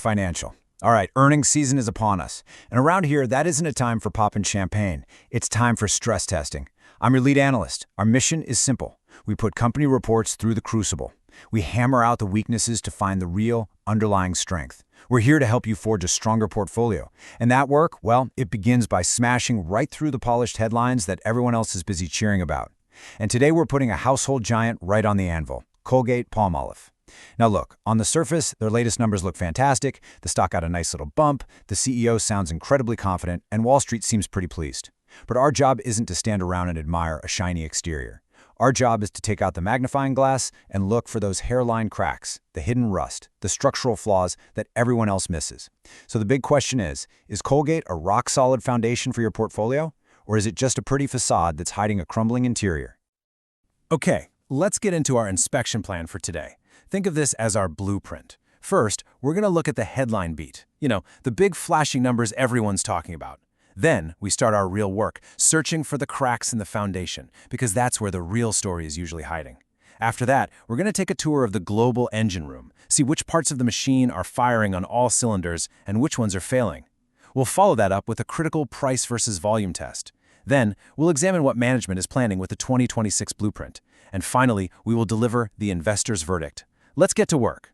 Financial. All right, earnings season is upon us. And around here, that isn't a time for popping champagne. It's time for stress testing. I'm your lead analyst. Our mission is simple. We put company reports through the crucible. We hammer out the weaknesses to find the real, underlying strength. We're here to help you forge a stronger portfolio. And that work, well, it begins by smashing right through the polished headlines that everyone else is busy cheering about. And today we're putting a household giant right on the anvil, Colgate-Palmolive. Now look, on the surface, their latest numbers look fantastic, the stock got a nice little bump, the CEO sounds incredibly confident, and Wall Street seems pretty pleased. But our job isn't to stand around and admire a shiny exterior. Our job is to take out the magnifying glass and look for those hairline cracks, the hidden rust, the structural flaws that everyone else misses. So the big question is Colgate a rock-solid foundation for your portfolio? Or is it just a pretty facade that's hiding a crumbling interior? Okay, let's get into our inspection plan for today. Think of this as our blueprint. First, we're going to look at the headline beat. The big flashy numbers everyone's talking about. Then, we start our real work, searching for the cracks in the foundation, because that's where the real story is usually hiding. After that, we're going to take a tour of the global engine room, see which parts of the machine are firing on all cylinders and which ones are failing. We'll follow that up with a critical price versus volume test. Then, we'll examine what management is planning with the 2026 blueprint. And finally, we will deliver the investor's verdict. Let's get to work.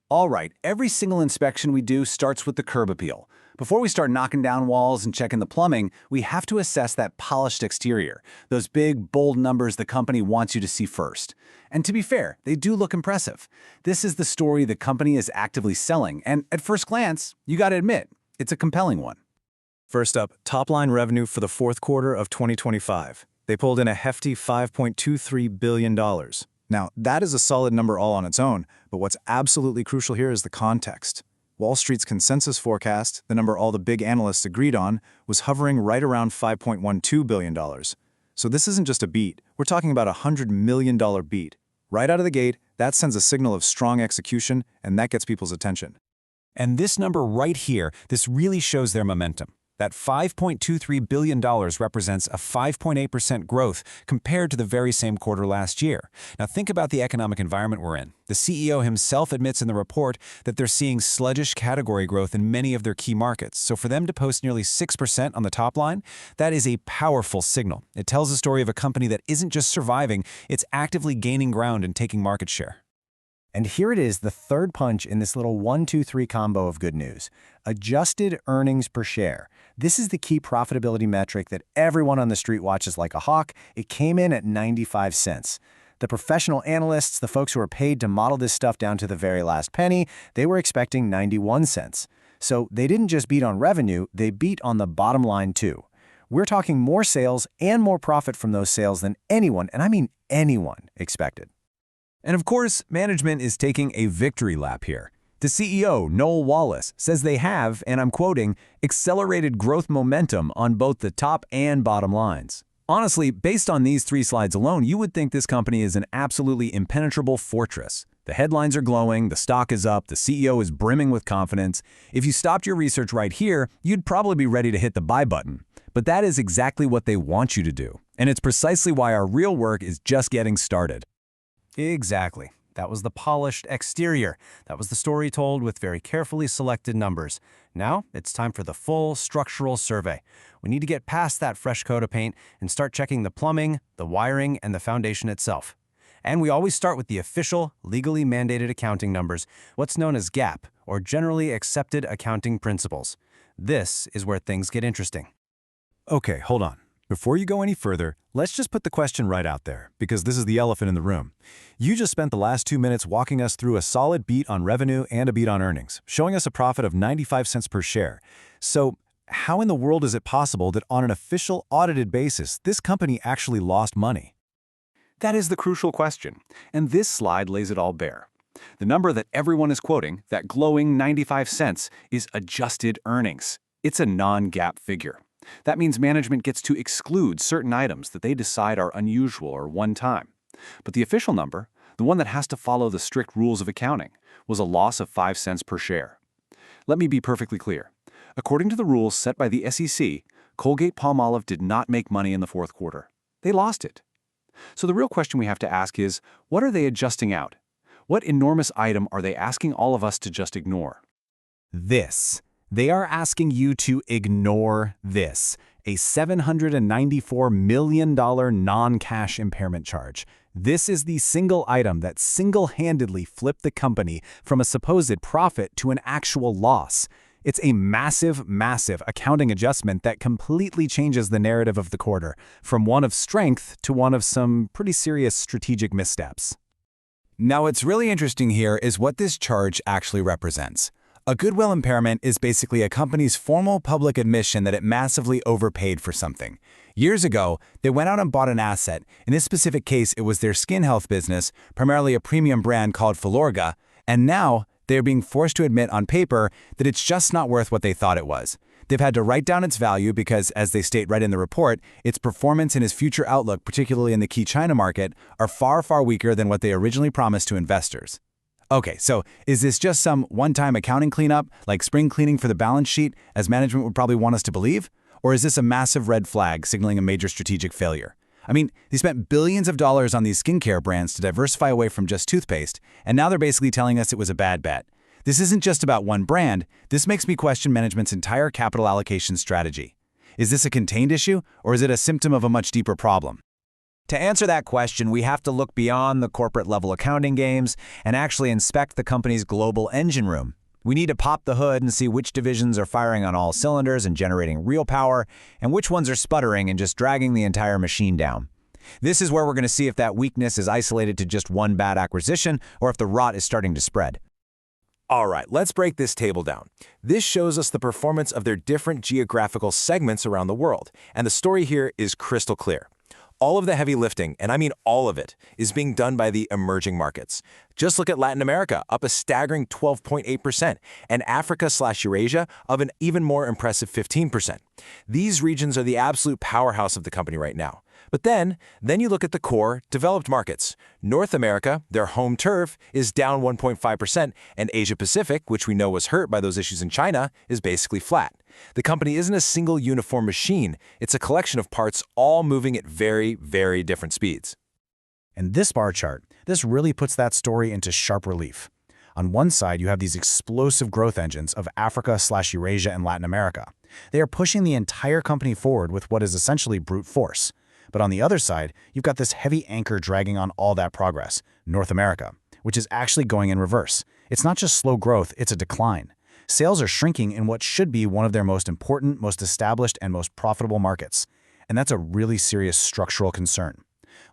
All right, every single inspection we do starts with the curb appeal. Before we start knocking down walls and checking the plumbing, we have to assess that polished exterior, those big, bold numbers the company wants you to see first. And to be fair, they do look impressive. This is the story the company is actively selling, and at first glance, you gotta admit, it's a compelling one. First up, top-line revenue for the fourth quarter of 2025. They pulled in a hefty $5.23 billion. Now, that is a solid number all on its own, but what's absolutely crucial here is the context. Wall Street's consensus forecast, the number all the big analysts agreed on, was hovering right around $5.12 billion. So this isn't just a beat, we're talking about a $100 million beat. Right out of the gate, that sends a signal of strong execution, and that gets people's attention. And this number right here, this really shows their momentum. That $5.23 billion represents a 5.8% growth compared to the very same quarter last year. Now think about the economic environment we're in. The CEO himself admits in the report that they're seeing sluggish category growth in many of their key markets. So for them to post nearly 6% on the top line, that is a powerful signal. It tells the story of a company that isn't just surviving, it's actively gaining ground and taking market share. And here it is, the third punch in this little 1-2-3 combo of good news. Adjusted earnings per share. This is the key profitability metric that everyone on the street watches like a hawk. It came in at 95 cents. The professional analysts, the folks who are paid to model this stuff down to the very last penny, they were expecting 91 cents. So they didn't just beat on revenue, they beat on the bottom line too. We're talking more sales and more profit from those sales than anyone, and I mean anyone, expected. And of course, management is taking a victory lap here. The CEO, Noel Wallace, says they have, and I'm quoting, accelerated growth momentum on both the top and bottom lines. Honestly, based on these 3 slides alone, you would think this company is an absolutely impenetrable fortress. The headlines are glowing, the stock is up, the CEO is brimming with confidence. If you stopped your research right here, you'd probably be ready to hit the buy button. But that is exactly what they want you to do. And it's precisely why our real work is just getting started. Exactly. That was the polished exterior. That was the story told with very carefully selected numbers. Now, it's time for the full structural survey. We need to get past that fresh coat of paint and start checking the plumbing, the wiring, and the foundation itself. And we always start with the official, legally mandated accounting numbers, what's known as GAAP, or Generally Accepted Accounting Principles. This is where things get interesting. Okay, hold on. Before you go any further, let's just put the question right out there, because this is the elephant in the room. You just spent the last 2 minutes walking us through a solid beat on revenue and a beat on earnings, showing us a profit of 95 cents per share. So how in the world is it possible that on an official audited basis, this company actually lost money? That is the crucial question, and this slide lays it all bare. The number that everyone is quoting, that glowing 95 cents, is adjusted earnings. It's a non-GAAP figure. That means management gets to exclude certain items that they decide are unusual or one-time. But the official number, the one that has to follow the strict rules of accounting, was a loss of 5 cents per share. Let me be perfectly clear. According to the rules set by the SEC, Colgate-Palmolive did not make money in the fourth quarter. They lost it. So the real question we have to ask is, what are they adjusting out? What enormous item are they asking all of us to just ignore? This. They are asking you to ignore this, a $794 million non-cash impairment charge. This is the single item that single-handedly flipped the company from a supposed profit to an actual loss. It's a massive, massive accounting adjustment that completely changes the narrative of the quarter, from one of strength to one of some pretty serious strategic missteps. Now, what's really interesting here is what this charge actually represents. A goodwill impairment is basically a company's formal public admission that it massively overpaid for something. Years ago, they went out and bought an asset. In this specific case, it was their skin health business, primarily a premium brand called Filorga, and now they're being forced to admit on paper that it's just not worth what they thought it was. They've had to write down its value because, as they state right in the report, its performance and its future outlook, particularly in the key China market, are far, far weaker than what they originally promised to investors. Okay, so is this just some one-time accounting cleanup, like spring cleaning for the balance sheet, as management would probably want us to believe? Or is this a massive red flag signaling a major strategic failure? I mean, they spent billions of dollars on these skincare brands to diversify away from just toothpaste, and now they're basically telling us it was a bad bet. This isn't just about one brand. This makes me question management's entire capital allocation strategy. Is this a contained issue, or is it a symptom of a much deeper problem? To answer that question, we have to look beyond the corporate-level accounting games and actually inspect the company's global engine room. We need to pop the hood and see which divisions are firing on all cylinders and generating real power, and which ones are sputtering and just dragging the entire machine down. This is where we're going to see if that weakness is isolated to just one bad acquisition or if the rot is starting to spread. All right, let's break this table down. This shows us the performance of their different geographical segments around the world, and the story here is crystal clear. All of the heavy lifting, and I mean all of it, is being done by the emerging markets. Just look at Latin America, up a staggering 12.8%, and Africa/Eurasia of an even more impressive 15%. These regions are the absolute powerhouse of the company right now. But then you look at the core developed markets. North America, their home turf, is down 1.5%, and Asia-Pacific, which we know was hurt by those issues in China, is basically flat. The company isn't a single uniform machine. It's a collection of parts all moving at very, very different speeds. And this bar chart, this really puts that story into sharp relief. On one side, you have these explosive growth engines of Africa/Eurasia and Latin America. They are pushing the entire company forward with what is essentially brute force. But on the other side, you've got this heavy anchor dragging on all that progress, North America, which is actually going in reverse. It's not just slow growth, it's a decline. Sales are shrinking in what should be one of their most important, most established, and most profitable markets. And that's a really serious structural concern.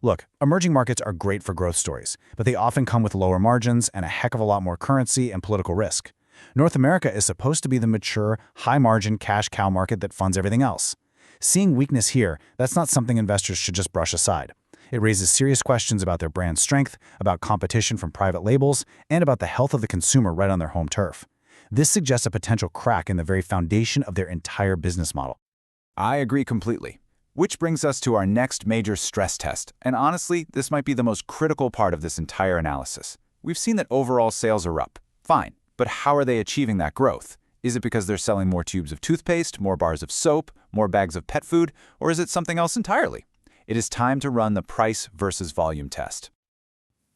Look, emerging markets are great for growth stories, but they often come with lower margins and a heck of a lot more currency and political risk. North America is supposed to be the mature, high-margin cash cow market that funds everything else. Seeing weakness here, that's not something investors should just brush aside. It raises serious questions about their brand strength, about competition from private labels, and about the health of the consumer right on their home turf. This suggests a potential crack in the very foundation of their entire business model. I agree completely. Which brings us to our next major stress test, and honestly, this might be the most critical part of this entire analysis. We've seen that overall sales are up. Fine, but how are they achieving that growth? Is it because they're selling more tubes of toothpaste, more bars of soap, more bags of pet food, or is it something else entirely? It is time to run the price versus volume test.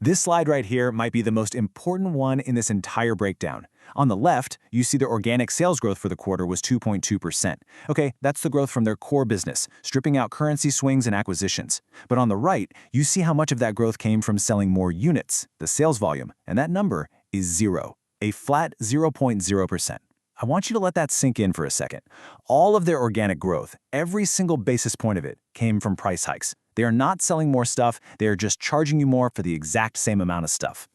This slide right here might be the most important one in this entire breakdown. On the left, you see their organic sales growth for the quarter was 2.2%. Okay, that's the growth from their core business, stripping out currency swings and acquisitions. But on the right, you see how much of that growth came from selling more units, the sales volume, and that number is 0, a flat 0.0%. I want you to let that sink in for a second. All of their organic growth, every single basis point of it, came from price hikes. They are not selling more stuff, they are just charging you more for the exact same amount of stuff.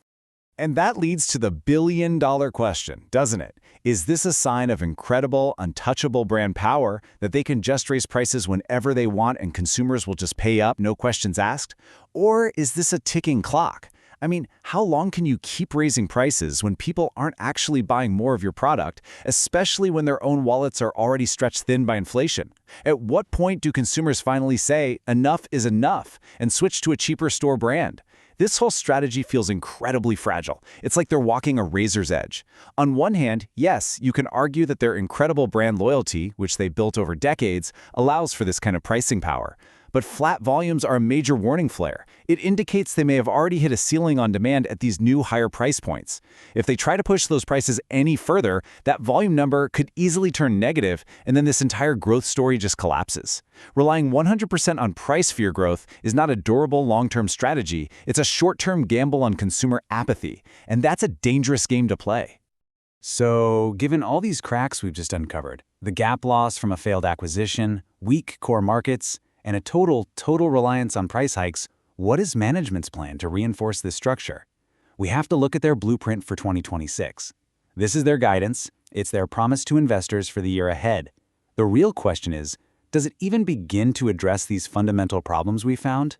And that leads to the billion-dollar question, doesn't it? Is this a sign of incredible, untouchable brand power that they can just raise prices whenever they want and consumers will just pay up, no questions asked? Or is this a ticking clock? I mean, how long can you keep raising prices when people aren't actually buying more of your product, especially when their own wallets are already stretched thin by inflation? At what point do consumers finally say, enough is enough, and switch to a cheaper store brand? This whole strategy feels incredibly fragile. It's like they're walking a razor's edge. On one hand, yes, you can argue that their incredible brand loyalty, which they built over decades, allows for this kind of pricing power. But flat volumes are a major warning flare. It indicates they may have already hit a ceiling on demand at these new higher price points. If they try to push those prices any further, that volume number could easily turn negative, and then this entire growth story just collapses. Relying 100% on price fear growth is not a durable long-term strategy. It's a short-term gamble on consumer apathy, and that's a dangerous game to play. So, given all these cracks we've just uncovered, the GAAP loss from a failed acquisition, weak core markets, and a total reliance on price hikes, what is management's plan to reinforce this structure? We have to look at their blueprint for 2026. This is their guidance. It's their promise to investors for the year ahead. The real question is, does it even begin to address these fundamental problems we found?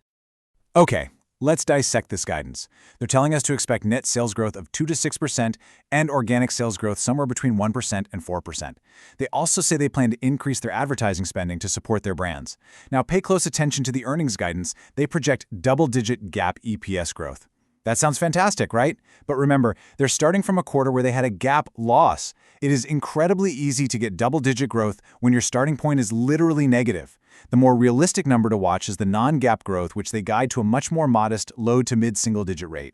Okay, let's dissect this guidance. They're telling us to expect net sales growth of 2 to 6% and organic sales growth somewhere between 1% and 4%. They also say they plan to increase their advertising spending to support their brands. Now, pay close attention to the earnings guidance. They project double-digit GAAP EPS growth. That sounds fantastic, right? But remember, they're starting from a quarter where they had a GAAP loss. It is incredibly easy to get double-digit growth when your starting point is literally negative. The more realistic number to watch is the non-GAAP growth, which they guide to a much more modest low to mid-single-digit rate.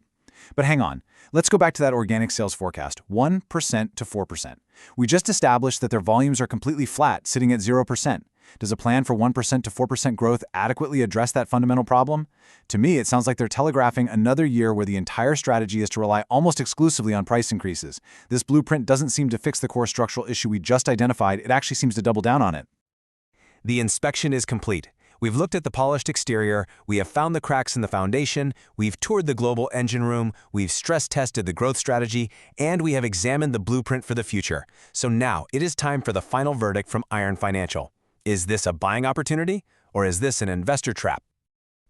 But hang on, let's go back to that organic sales forecast, 1% to 4%. We just established that their volumes are completely flat, sitting at 0%. Does a plan for 1% to 4% growth adequately address that fundamental problem? To me, it sounds like they're telegraphing another year where the entire strategy is to rely almost exclusively on price increases. This blueprint doesn't seem to fix the core structural issue we just identified. It actually seems to double down on it. The inspection is complete. We've looked at the polished exterior, we have found the cracks in the foundation, we've toured the global engine room, we've stress-tested the growth strategy, and we have examined the blueprint for the future. So now it is time for the final verdict from Iron Financial. Is this a buying opportunity, or is this an investor trap?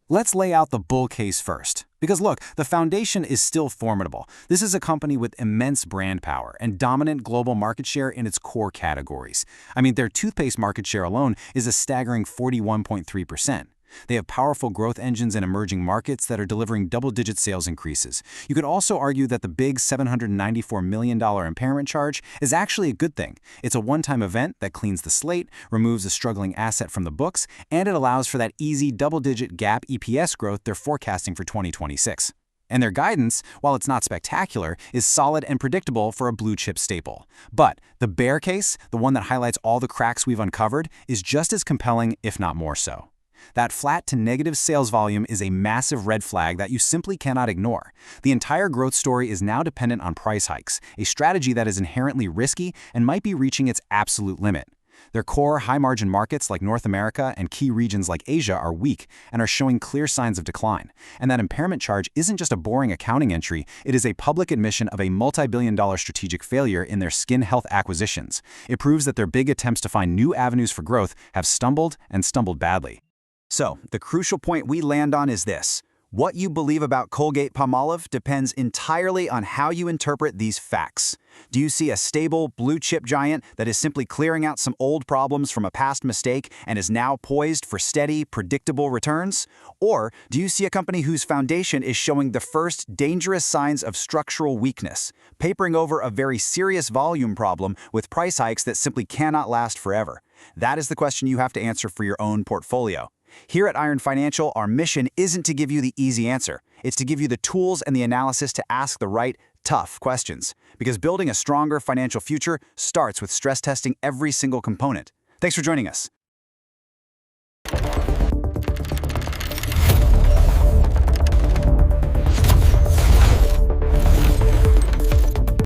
Let's lay out the bull case first. Because look, the foundation is still formidable. This is a company with immense brand power and dominant global market share in its core categories. I mean, their toothpaste market share alone is a staggering 41.3%. They have powerful growth engines in emerging markets that are delivering double-digit sales increases. You could also argue that the big $794 million impairment charge is actually a good thing. It's a one-time event that cleans the slate, removes a struggling asset from the books, and it allows for that easy double-digit GAAP EPS growth they're forecasting for 2026. And their guidance, while it's not spectacular, is solid and predictable for a blue-chip staple. But the bear case, the one that highlights all the cracks we've uncovered, is just as compelling, if not more so. That flat to negative sales volume is a massive red flag that you simply cannot ignore. The entire growth story is now dependent on price hikes, a strategy that is inherently risky and might be reaching its absolute limit. Their core high-margin markets like North America and key regions like Asia are weak and are showing clear signs of decline. And that impairment charge isn't just a boring accounting entry, it is a public admission of a multi-billion-dollar strategic failure in their skin health acquisitions. It proves that their big attempts to find new avenues for growth have stumbled and stumbled badly. So, the crucial point we land on is this. What you believe about Colgate-Palmolive depends entirely on how you interpret these facts. Do you see a stable, blue-chip giant that is simply clearing out some old problems from a past mistake and is now poised for steady, predictable returns? Or do you see a company whose foundation is showing the first dangerous signs of structural weakness, papering over a very serious volume problem with price hikes that simply cannot last forever? That is the question you have to answer for your own portfolio. Here at Iron Financial, our mission isn't to give you the easy answer. It's to give you the tools and the analysis to ask the right, tough questions. Because building a stronger financial future starts with stress testing every single component. Thanks for joining us.